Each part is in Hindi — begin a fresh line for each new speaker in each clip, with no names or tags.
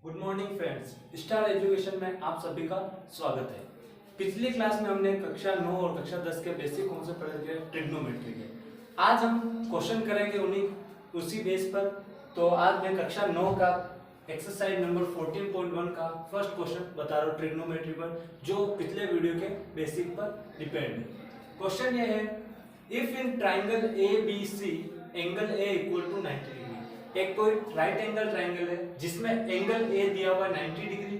Good morning friends, star education में आप सभी का स्वागत है। पिछली क्लास में हमने कक्षा 9 और कक्षा 10 के बेसिक कॉन्सेप्ट पढ़े थे ट्रिग्नोमेट्री के। आज हम क्वेश्चन करेंगे उसी बेस पर। तो आज मैं कक्षा 9 का एक्सरसाइज नंबर 14.1 का फर्स्ट क्वेश्चन बता रहा हूँ ट्रिग्नोमेट्री पर, जो पिछले वीडियो के बेसिक पर डिपेंड है। क्वेश्चन ये है, if in triangle ABC angle A equal to 90 degree. एक कोई राइट एंगल ट्राइंगल है जिसमें एंगल A दिया हुआ है 90 degree,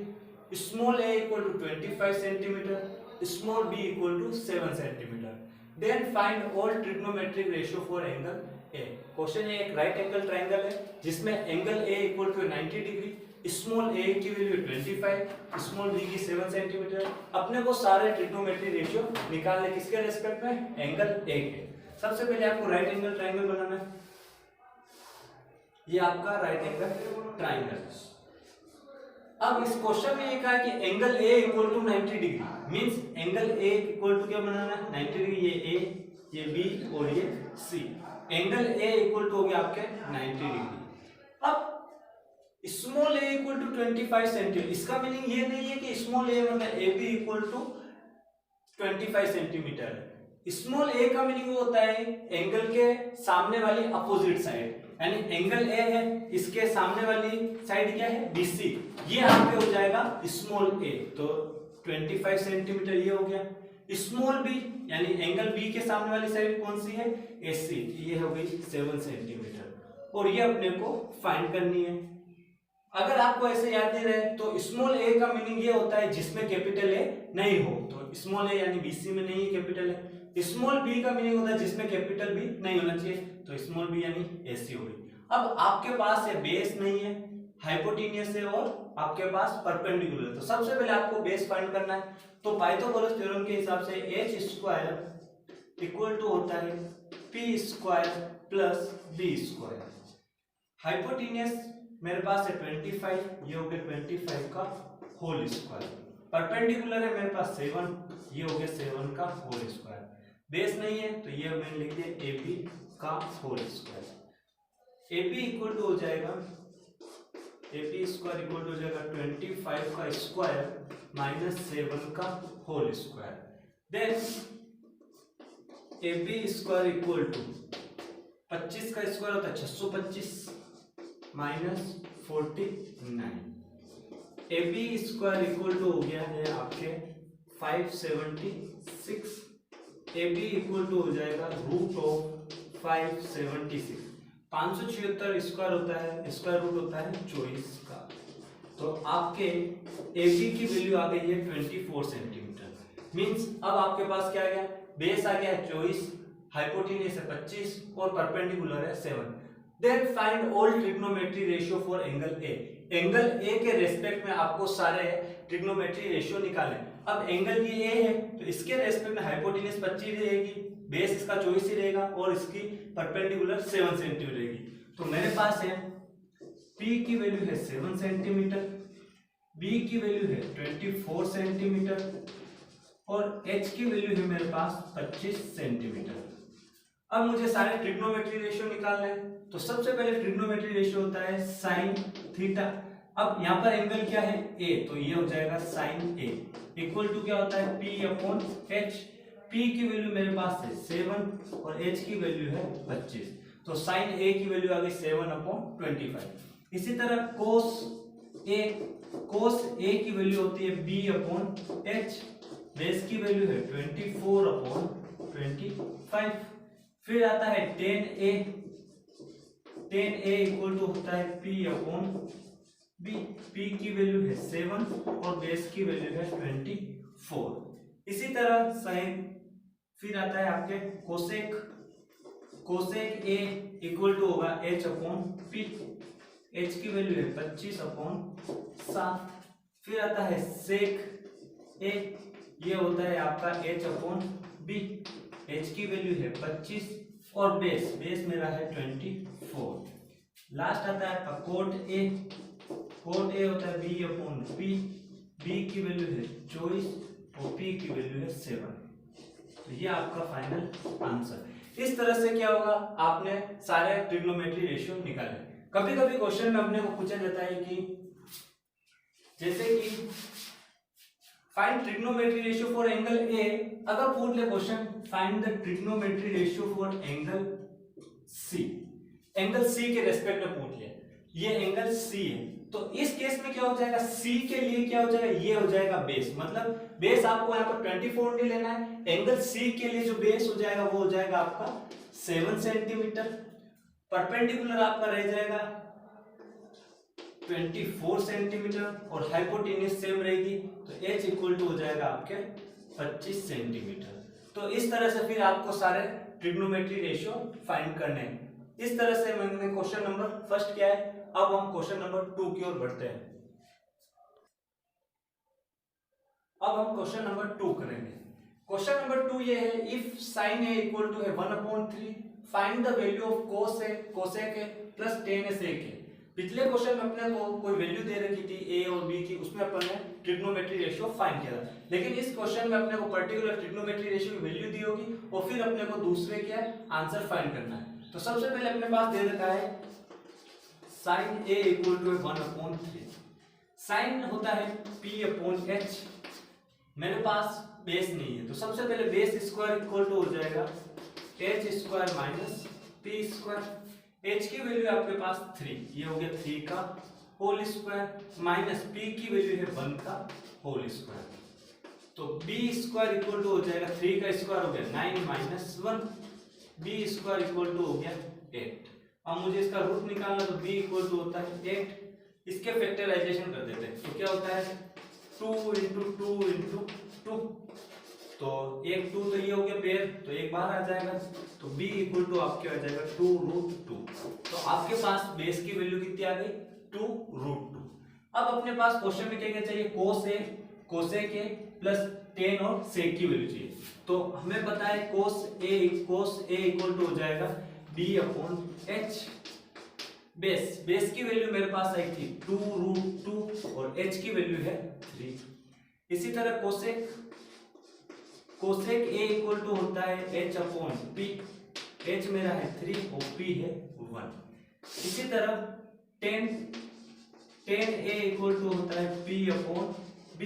small a equal to 25 centimetre, small b equal to 7 centimetre. Then find all trigonometric ratio for angle A। Question ये एक राइट एंगल ट्राइंगल है जिसमें angle A equal to 90 degree, small a की वैल्यू 25, स्मॉल b की 7 सेंटीमीटर। अपने को सारे ट्रिग्नोमेट्रिक रेशियो निकालने किसके रेस्पेक्ट में, एंगल A के। सबसे पहले आपको राइट एंगल ट्राइंगल बनाना है। ये आपका राइट एंगल ट्राइंगल। अब इस क्वेश्चन में ये कहा है कि angle A equal to 90 degree, means angle A equal to क्या बनाना है, 90 डिग्री। ये A, ये B और ये C। Angle A equal to हो गया आपके 90 डिग्री। अब small a equal to 25 centimetre, इसका मीनिंग ये नहीं है कि स्मॉल a मतलब AB equal to 25 centimetre. Small a का मीनिंग होता है एंगल के सामने वाली अपोजिट साइड, यानी एंगल A है, इसके सामने वाली साइड क्या है, BC। ये आपके हो जाएगा स्मॉल a, तो 25 सेंटीमीटर ये हो गया। स्मॉल b यानी एंगल B के सामने वाली साइड कौन सी है, AC, ये हो गई 7 सेंटीमीटर। और ये अपने को फाइंड करनी है। अगर आपको ऐसे याद नहीं रहे तो स्मॉल a का मीनिंग ये होता है जिसमें कैपिटल A नहीं हो, तो स्मॉल a यानी BC में नहीं है कैपिटल है। स्मॉल b का मीनिंग होता है जिसमें कैपिटल B नहीं होना चाहिए, तो स्मॉल b यानी AC हो गई। अब आपके पास ये बेस नहीं है, हाइपोटेन्यूस है और आपके पास परपेंडिकुलर है, तो सबसे पहले आपको बेस फाइंड करना है। तो पाइथागोरस थ्योरम के हिसाब से h स्क्वायर इक्वल टू होता है p square plus b square. Hypotenuse मेरे पास है 25, ये हो गया 25 का होल स्क्वायर। परपेंडिकुलर है मेरे पास 7, ये हो गया 7 का होल स्क्वायर। बेस नहीं है तो ये मैंने लिख दिया AB का whole square. AB equal to हो जाएगा, AB स्क्वायर इक्वल टू हो जाएगा 25 का स्क्वायर माइनस 7 का whole square. Then AB square equal to 25 का स्क्वायर होता है 625 minus 49। AB square equal to हो गया है आपके 576। AB इक्वल टू हो जाएगा रूट ऑफ 576। 576 स्क्वायर होता है, स्क्वायर रूट होता है 24 का। तो आपके AB की वैल्यू आ गई है 24 सेंटीमीटर। मींस अब आपके पास क्या आ गया, बेस आ गया है 24, हाइपोटेन्यूस है 25 और परपेंडिकुलर है 7। Then find all trigonometry ratio for angle A। Angle A के रेस्पेक्ट में आपको सारे ट्रिग्नोमेट्री रेशियो निकालें। अब एंगल ये A है तो इसके रेस्पेक्ट में हाइपोटेन्यूस 25 रहेगी, बेस इसका 24 ही रहेगा और इसकी परपेंडिकुलर 7 सेंटीमीटर रहेगी। तो मेरे पास है P की वैल्यू है 7 सेंटीमीटर, B की वैल्यू है 24 सेंटीमीटर और H की वैल्यू है मेरे पास 25 सेंटीमीटर। अब मुझे सारे ट्रिग्नोमेट्री रेशियो निकालना है। तो सबसे पहले ट्रिग्नोमेट्री रेशियो होता है साइन थीटा। अब यहाँ पर एंगल क्या है, A, तो ये हो जाएगा साइन A इक्वल टू क्या होता है P अपॉन H। P की वैल्यू मेरे पास है 7 और H की वैल्यू है 25, तो साइन A की वैल्यू आ गई 7 अपॉन 25। इसी तरह कोस A की वैल्यू होती है B अपॉन H, बेस की वैल्यू है 24 अपॉन 25। फिर आता है टेन ए इक्वल टू होता है P अपॉन B। P की वैल्यू है 7 और बेस की वैल्यू है 24। इसी तरह साइन, फिर आता है आपके कोसेक A इक्वल टू होगा H अपॉन P। H की वैल्यू है 25 अपॉन 7। फिर आता है सेक A, ये होता है आपका H अपॉन B। H की वैल्यू है 25 और बेस मेरा है 24। लास्ट आता है आपका कोट A होता है B अपॉन P। B की वैल्यू है 24 और P की वैल्यू है 7। तो ये आपका फाइनल आंसर। इस तरह से क्या होगा, आपने सारे ट्रिग्नोमेट्री रेशियो निकाले। कभी कभी क्वेश्चन में अपने को पूछा जाता है कि जैसे कि find trigonometry ratio for angle A, अगर पूछ ले question find the trigonometry ratio for angle C, angle C के रेस्पेक्ट में पूछ लिया, ये एंगल सी है, तो इस केस में क्या हो जाएगा, सी के लिए क्या हो जाएगा, ये हो जाएगा बेस, मतलब बेस आपको यहाँ पर 24 नहीं लेना है, एंगल सी के लिए जो बेस हो जाएगा वो हो जाएगा आपका 7 सेंटीमीटर, परपेंडिकुलर आपका रह जाएगा 24 सेंटीमीटर और हाइपोटेन्यूज सेम रहेगी, तो h इक्वल टू हो जाएगा आपके 25 सेंटीमीटर। तो इस तरह से फिर आपको सारे ट्रिग्नोमेट्री रेशियो फाइंड करने हैं। इस तरह से मैंने क्वेश्चन नंबर फर्स्ट किया है। अब हम क्वेश्चन नंबर 2 की ओर बढ़ते हैं। अब हम क्वेश्चन नंबर 2 करेंगे। क्वेश्चन नंबर 2 ये है, if sin a equal to है 1/3 find the value of cos a cosec a plus tan a sec a। पिछले क्वेश्चन में अपने को कोई वैल्यू दे रखी थी a और b की, उसमें अपन ने ट्रिग्नोमेट्री रेशियो फाइंड किया था, लेकिन इस क्वेश्चन में अपने को पर्टिकुलर ट्रिग्नोमेट्री रेशियो की वैल्यू दी होगी और फिर अपने को दूसरे क्या आंसर फाइंड करना है। तो सबसे पहले अपने पास दे रखा है sin a equal to 1/3, sin होता है p/h, मेरे पास बेस नहीं है, तो सबसे पहले बेस स्क्वायर इक्वल टू हो जाएगा h square minus p square, h की वैल्यू आपके पास 3, ये हो गया 3 का होल स्क्वायर माइनस p की वैल्यू है 1 का होल स्क्वायर, तो b स्क्वायर इक्वल टू हो जाएगा 3 का स्क्वायर हो गया 9 minus 1, b square equal to हो गया 8। अब मुझे इसका रूट निकालना, तो b इक्वल टू होता है 8, इसके फैक्टराइजेशन कर देते हैं, तो क्या होता है 2 इंटू 2 इंटू 2, तो एक 2 तो ये हो गया पेयर, तो एक बाहर आ जाएगा, तो b इक्वल टू आपके आ जाएगा 2√2। तो आपके पास बेस की वैल्यू कितनी आ गई 2√2। अब अपने पास क्वेश्चन में क्या क्या चाहिए, cos a cosec a plus tan और sec की वैल्यू चाहिए, तो हमें पता है cos a इक्वल टू हो जाएगा b/h, बेस की वैल्यू मेरे पास आई थी 2√2 और h की वैल्यू है 3। इसी तरह कोसेक a इक्वल टू होता है h/p, h मेरा है 3 और p है 1। इसी तरह tan a इक्वल टू होता है p/b,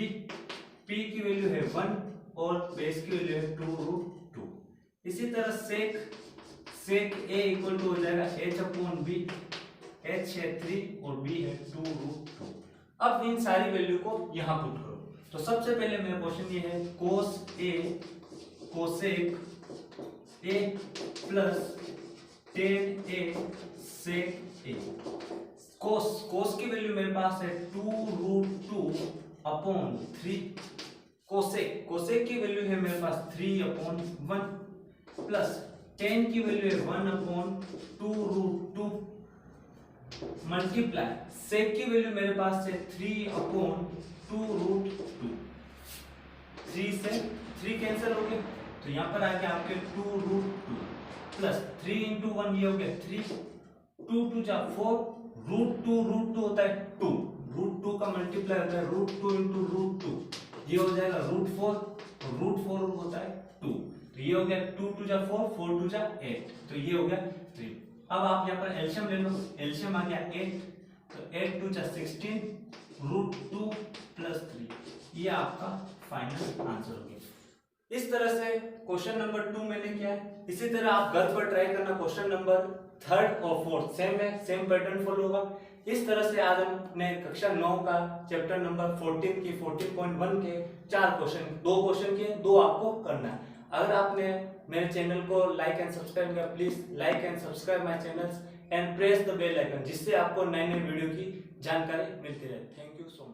p की वैल्यू है 1 और बेस की वैल्यू है 2√2। इसी तरह सेक a इक्वल टू हो जाएगा h/b, h है 3 और b है 2√2। अब इन सारी वैल्यू को यहाँ पुट करो, तो सबसे पहले मेरा क्वेश्चन ये है cos a cosec a plus tan a sec a। cos की वैल्यू मेरे पास है 2√2/3, cosec की वैल्यू है मेरे पास 3/1 प्लस tan की वैल्यू है 1/2√2 मल्टीप्लाई sec की वैल्यू मेरे पास है 3/2√2, 3 से 3 कैंसिल हो गए, तो यहाँ पर आके आपके 2√2 प्लस 3 इंटू 1 ये हो गया 3, 2 2 जा 4, √2 होता है 2, √2 का मल्टीप्लाई होता है √2 इंटू √2, ये हो जाएगा √4 और √4 होता है 2, तो ये हो गया 2 2 जा 4, 4 2 जा 8, तो ये हो गया 3। अब आप यहाँ पर एलशियम ले लो, एलशियम आ गया 8, तो 8 2 जा 16, √2 प्लस 3, ये आपका फाइनल आंसर हो गया। इस तरह से क्वेश्चन नंबर 2 मैंने किया है। इसी तरह आप घर पर ट्राई करना, क्वेश्चन नंबर 3 और 4 सेम है, सेम पैटर्न फॉलो होगा। इस तरह से आज हमने कक्षा 9 का चैप्टर नंबर 14 की 14.1 के 4 क्वेश्चन, 2 क्वेश्चन किए, 2 आपको करना है। अगर आपने मेरे चैनल को लाइक एंड सब्सक्राइब किया, please like and subscribe my channels and press the bell icon, जिससे आपको नए नए वीडियो की जानकारी मिलती रहे। Thank you so much.